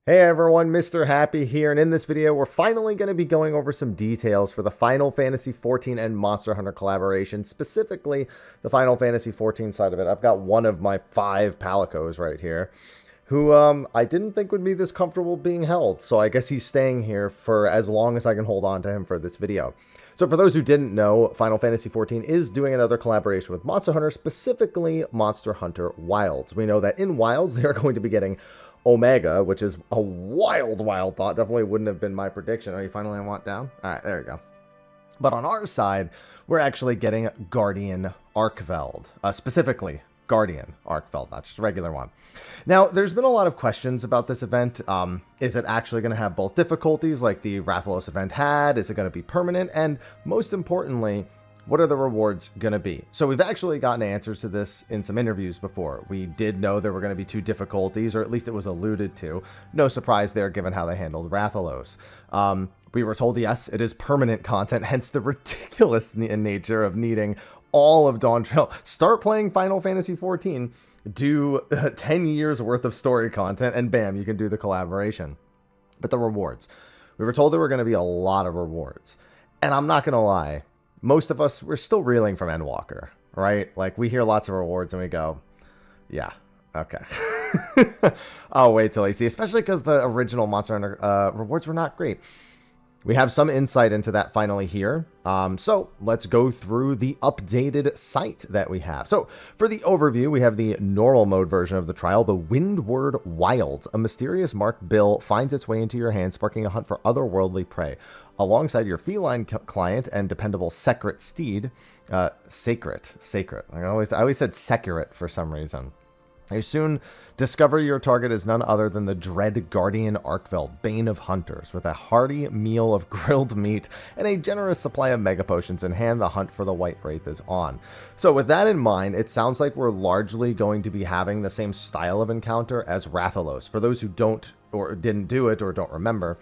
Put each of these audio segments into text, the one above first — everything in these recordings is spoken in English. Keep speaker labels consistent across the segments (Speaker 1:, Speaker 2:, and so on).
Speaker 1: Hey everyone, Mr. Happy here, and in this video we're finally going to be going over some details for the Final Fantasy XIV and Monster Hunter collaboration, specifically the Final Fantasy XIV side of it. I've got one of my 5 Palicos right here, who I didn't think would be this comfortable being held, so I guess he's staying here for as long as I can hold on to him for this video. So for those who didn't know, Final Fantasy XIV is doing another collaboration with Monster Hunter, specifically Monster Hunter Wilds. We know that in Wilds they are going to be getting Omega, which is a wild thought. Definitely wouldn't have been my prediction. Are you finally on want down? All right, there you go. But on our side, we're actually getting Guardian Arkveld, specifically Guardian Arkveld, not just a regular one. Now, there's been a lot of questions about this event. Is it actually going to have both difficulties like the Rathalos event had? Is it going to be permanent? And most importantly, what are the rewards going to be? So we've actually gotten answers to this in some interviews before. We did know there were going to be 2 difficulties, or at least it was alluded to. No surprise there, given how they handled Rathalos. We were told, yes, it is permanent content, hence the ridiculous nature of needing all of Dawn Trail. Start playing Final Fantasy XIV, do 10 years worth of story content, and bam, you can do the collaboration. But the rewards. We were told there were going to be a lot of rewards. And I'm not going to lie, most of us, we're still reeling from Endwalker, right? Like, we hear lots of rewards and we go, yeah, okay. I'll wait till I see, especially because the original Monster Hunter rewards were not great. We have some insight into that finally here. So let's go through the updated site that we have. So for the overview, we have the normal mode version of the trial, the Windward Wilds. A mysterious marked bill finds its way into your hand, sparking a hunt for otherworldly prey. Alongside your feline client and dependable Secret steed, Sacred. I always said Securet for some reason. You soon discover your target is none other than the dread Guardian Arkveld, Bane of Hunters. With a hearty meal of grilled meat and a generous supply of mega potions in hand, the hunt for the White Wraith is on. So with that in mind, it sounds like we're largely going to be having the same style of encounter as Rathalos. For those who don't or didn't do it or don't remember,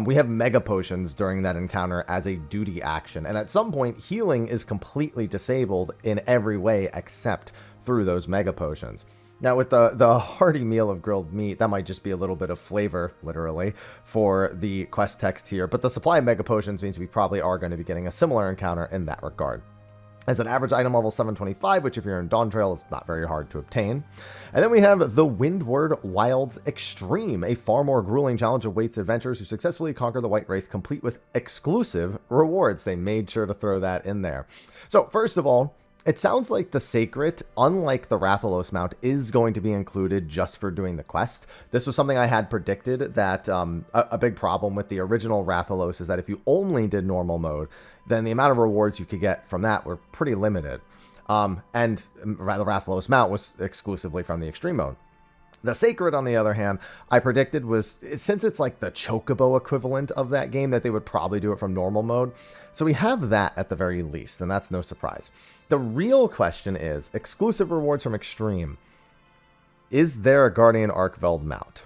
Speaker 1: we have mega potions during that encounter as a duty action. And at some point, healing is completely disabled in every way except through those mega potions. Now, with the hearty meal of grilled meat, that might just be a little bit of flavor, literally, for the quest text here. But the supply of mega potions means we probably are going to be getting a similar encounter in that regard. As an average item level 725, which if you're in Dawn Trail, it's not very hard to obtain. And then we have the Windward Wilds Extreme. A far more grueling challenge awaits adventurers who successfully conquer the White Wraith, complete with exclusive rewards. They made sure to throw that in there. So, first of all, it sounds like the Sacred, unlike the Rathalos mount, is going to be included just for doing the quest. This was something I had predicted, that a big problem with the original Rathalos is that if you only did normal mode, then the amount of rewards you could get from that were pretty limited. And the Rathalos mount was exclusively from the extreme mode. The Sacred, on the other hand, I predicted was, since it's like the Chocobo equivalent of that game, that they would probably do it from normal mode. So we have that at the very least, and that's no surprise. The real question is, exclusive rewards from Extreme. Is there a Guardian Arkveld mount?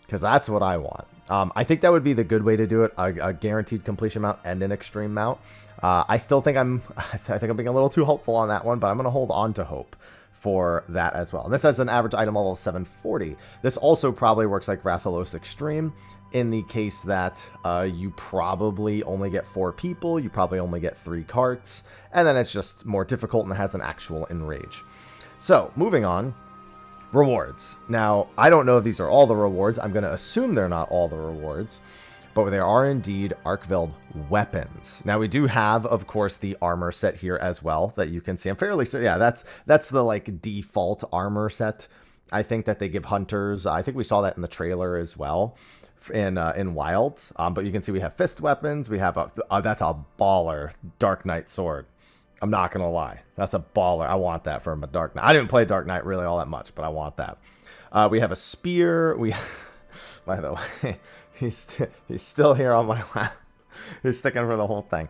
Speaker 1: Because that's what I want. I think that would be the good way to do it, a guaranteed completion mount and an Extreme mount. I still think I'm being a little too hopeful on that one, but I'm going to hold on to hope for that as well. And this has an average item level of 740. This also probably works like Rathalos Extreme in the case that you probably only get 4 people, you probably only get 3 carts, and then it's just more difficult and has an actual enrage. So, moving on. Rewards. Now, I don't know if these are all the rewards. I'm going to assume they're not all the rewards, but there are indeed Arkveld weapons. Now, we do have, of course, the armor set here as well that you can see. I'm fairly sure, yeah, that's the like default armor set, I think, that they give hunters. I think we saw that in the trailer as well in Wilds. But you can see we have fist weapons. We have that's a baller Dark Knight sword. I'm not going to lie. That's a baller. I want that from a Dark Knight. I didn't play Dark Knight really all that much, but I want that. We have a spear. By the way, he's still here on my lap. He's sticking for the whole thing.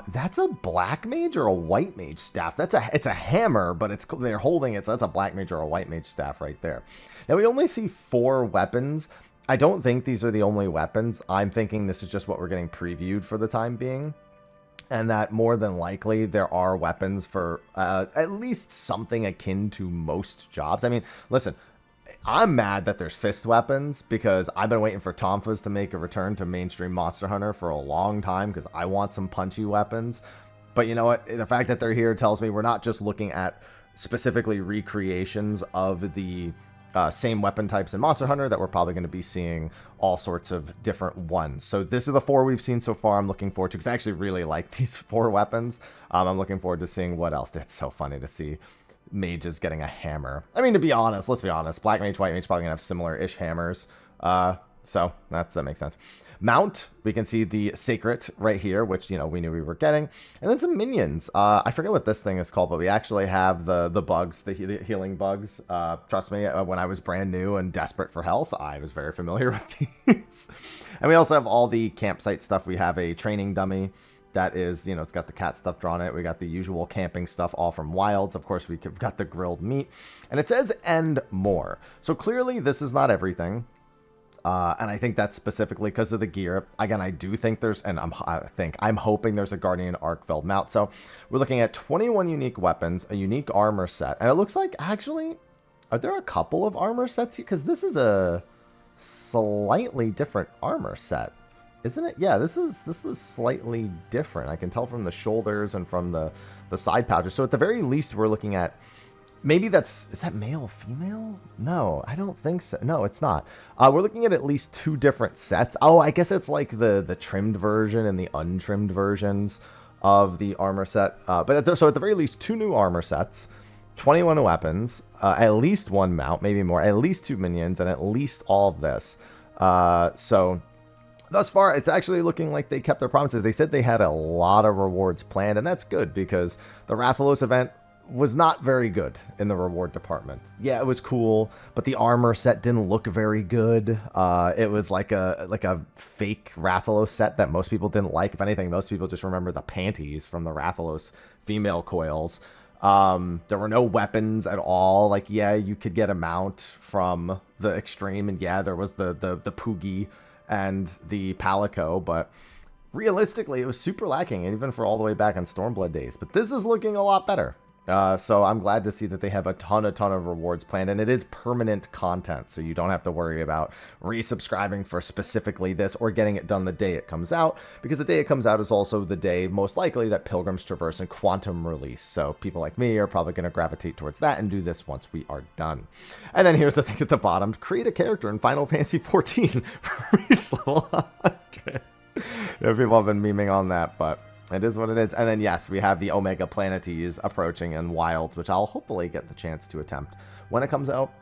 Speaker 1: That's a black mage or a white mage staff. It's a hammer, but they're holding it, so that's a black mage or a white mage staff right there. Now, we only see 4 weapons. I don't think these are the only weapons. I'm thinking this is just what we're getting previewed for the time being. And that more than likely there are weapons for at least something akin to most jobs. I mean, listen, I'm mad that there's fist weapons because I've been waiting for Tonfas to make a return to mainstream Monster Hunter for a long time because I want some punchy weapons. But you know what? The fact that they're here tells me we're not just looking at specifically recreations of the same weapon types in Monster Hunter, that we're probably going to be seeing all sorts of different ones. So this is the 4 we've seen so far. I'm looking forward to, because I actually really like these 4 weapons. I'm looking forward to seeing what else. It's so funny to see mages getting a hammer. I mean, to be honest, let's be honest, Black Mage, White Mage probably gonna have similar-ish hammers. So that makes sense. Mount, we can see the Sacred right here, which, you know, we knew we were getting. And then some minions. I forget what this thing is called, but we actually have the bugs, the healing bugs. Trust me, when I was brand new and desperate for health, I was very familiar with these. And we also have all the campsite stuff. We have a training dummy that is, you know, it's got the cat stuff drawn in it. We got the usual camping stuff all from Wilds. Of course, we've got the grilled meat. And it says, and more. So clearly, this is not everything. And I think that's specifically because of the gear. Again, I do think there's, and I'm hoping there's a Guardian Arkfeld mount. So we're looking at 21 unique weapons, a unique armor set. And it looks like, actually, are there a couple of armor sets here? Because this is a slightly different armor set. Isn't it? Yeah, this is slightly different. I can tell from the shoulders and from the side pouches. So at the very least, we're looking at, maybe is that male or female? No, I don't think so. No, it's not. We're looking at least 2 different sets. Oh, I guess it's like the trimmed version and the untrimmed versions of the armor set. So at the very least, 2 new armor sets, 21 weapons, at least 1 mount, maybe more, at least 2 minions, and at least all of this. So thus far, it's actually looking like they kept their promises. They said they had a lot of rewards planned, and that's good because the Rathalos event was not very good in the reward department. Yeah, it was cool, but the armor set didn't look very good. It was like a fake Rathalos set that most people didn't like. If anything, most people just remember the panties from the Rathalos female coils. There were no weapons at all. Like, yeah, you could get a mount from the Extreme, and yeah, there was the Poogie and the Palico, but realistically, it was super lacking, and even for all the way back on Stormblood days. But this is looking a lot better. So I'm glad to see that they have a ton of rewards planned, and it is permanent content, so you don't have to worry about resubscribing for specifically this or getting it done the day it comes out, because the day it comes out is also the day, most likely, that Pilgrim's Traverse and Quantum release. So people like me are probably going to gravitate towards that and do this once we are done. And then here's the thing at the bottom: create a character in Final Fantasy XIV for reach level 100. People have been memeing on that, but it is what it is. And then, yes, we have the Omega Planetes approaching in Wilds, which I'll hopefully get the chance to attempt when it comes out.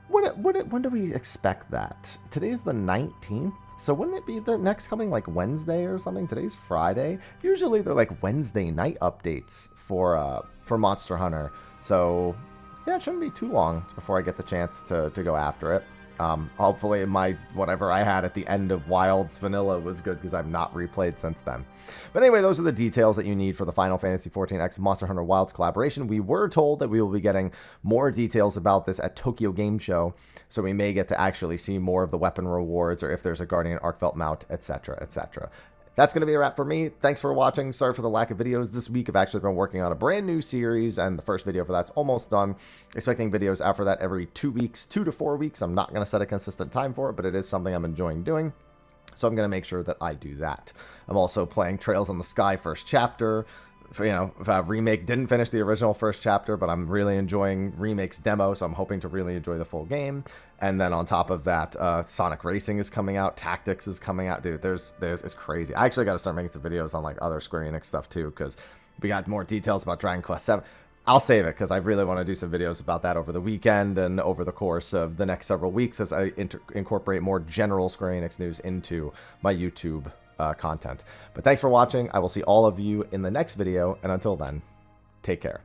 Speaker 1: When do we expect that? Today's the 19th, so wouldn't it be the next coming, like, Wednesday or something? Today's Friday. Usually they're, like, Wednesday night updates for Monster Hunter. So, yeah, it shouldn't be too long before I get the chance to go after it. Hopefully whatever I had at the end of Wilds Vanilla was good, because I've not replayed since then. But anyway, those are the details that you need for the Final Fantasy XIV X Monster Hunter Wilds collaboration. We were told that we will be getting more details about this at Tokyo Game Show, so we may get to actually see more of the weapon rewards, or if there's a Guardian Arkfeld mount, etc., etc. That's going to be a wrap for me. Thanks for watching. Sorry for the lack of videos this week. I've actually been working on a brand new series, and the first video for that's almost done. Expecting videos out for that every 2 weeks, 2 to 4 weeks. I'm not going to set a consistent time for it, but it is something I'm enjoying doing. So I'm going to make sure that I do that. I'm also playing Trails in the Sky first chapter. Remake didn't finish the original first chapter, but I'm really enjoying Remake's demo, so I'm hoping to really enjoy the full game. And then on top of that, Sonic Racing is coming out, Tactics is coming out. Dude, it's crazy. I actually got to start making some videos on, like, other Square Enix stuff too, because we got more details about Dragon Quest VII. I'll save it, because I really want to do some videos about that over the weekend and over the course of the next several weeks, as I incorporate more general Square Enix news into my YouTube content. But thanks for watching. I will see all of you in the next video, and until then, take care.